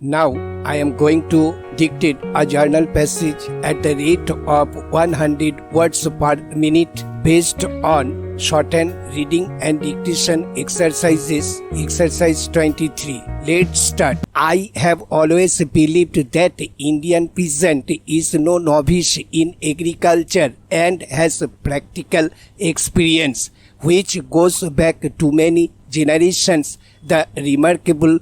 Now I am going to dictate a journal passage at the rate of 100 words per minute based on shorthand reading and dictation exercises. Exercise 23. Let's start. I have always believed that Indian peasant is no novice in agriculture and has practical experience which goes back to many generations. The remarkable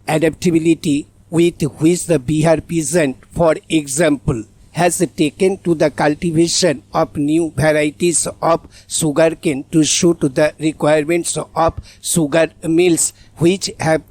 adaptability with which the Bihar peasant, for example, has taken to the cultivation of new varieties of sugarcane to suit the requirements of sugar mills which have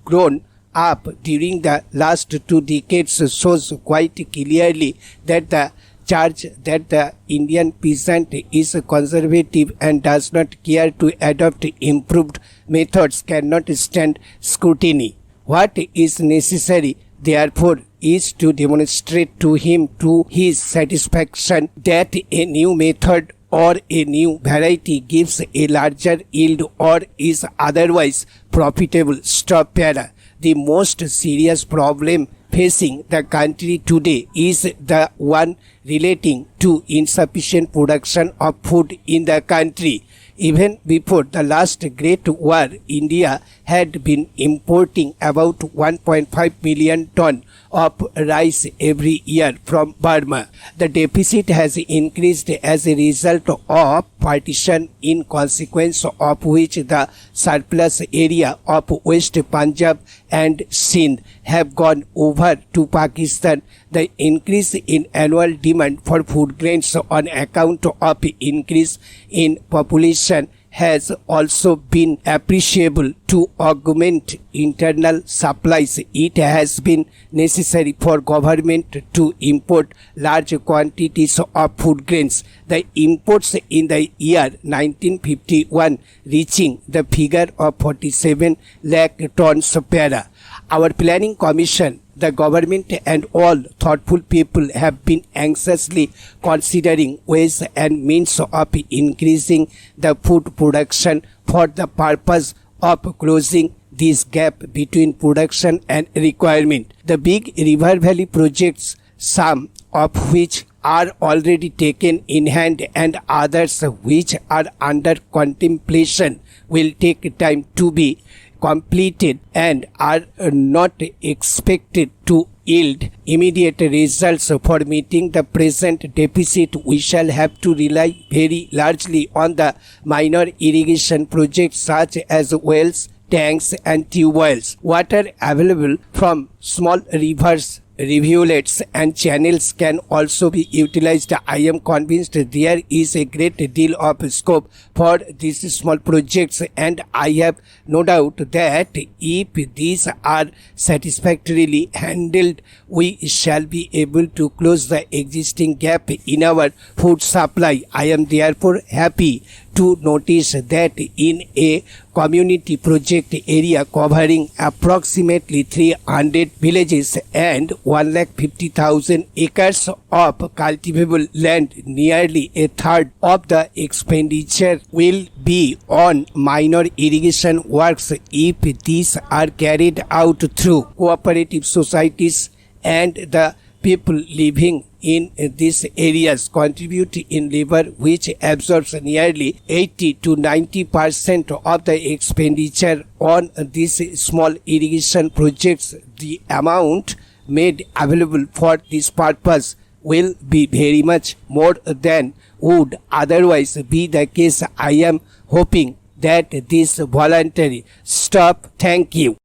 grown up during the last 2 decades shows quite clearly that the charge that the Indian peasant is conservative and does not care to adopt improved methods cannot stand scrutiny. What is necessary, therefore, is to demonstrate to him to his satisfaction that a new method or a new variety gives a larger yield or is otherwise profitable. Stop para. The most serious problem facing the country today is the one relating to insufficient production of food in the country. Even before the last Great War, India had been importing about 1.5 million tons of rice every year from Burma. The deficit has increased as a result of partition, in consequence of which the surplus area of West Punjab and Sindh have gone over to Pakistan. The increase in annual demand for food grains on account of increase in population has also been appreciable. To augment internal supplies, it has been necessary for government to import large quantities of food grains. The imports in the year 1951 reaching the figure of 47 lakh tons para. Our planning commission, the government and all thoughtful people have been anxiously considering ways and means of increasing the food production for the purpose of closing this gap between production and requirement. The big river valley projects, some of which are already taken in hand and others which are under contemplation, will take time to be completed and are not expected to yield immediate results. For meeting the present deficit, we shall have to rely very largely on the minor irrigation projects such as wells, tanks and tube wells. Water available from small rivers, rivulets and channels can also be utilized. I am convinced there is a great deal of scope for these small projects, and I have no doubt that if these are satisfactorily handled, we shall be able to close the existing gap in our food supply. I am therefore happy to notice that in a community project area covering approximately 300 villages and 150,000 acres of cultivable land, nearly a third of the expenditure will be on minor irrigation works. If these are carried out through cooperative societies and the people living in these areas contribute in labor which absorbs nearly 80 to 90% of the expenditure on these small irrigation projects, the amount made available for this purpose will be very much more than would otherwise be the case. I am hoping that this voluntary stop. Thank you.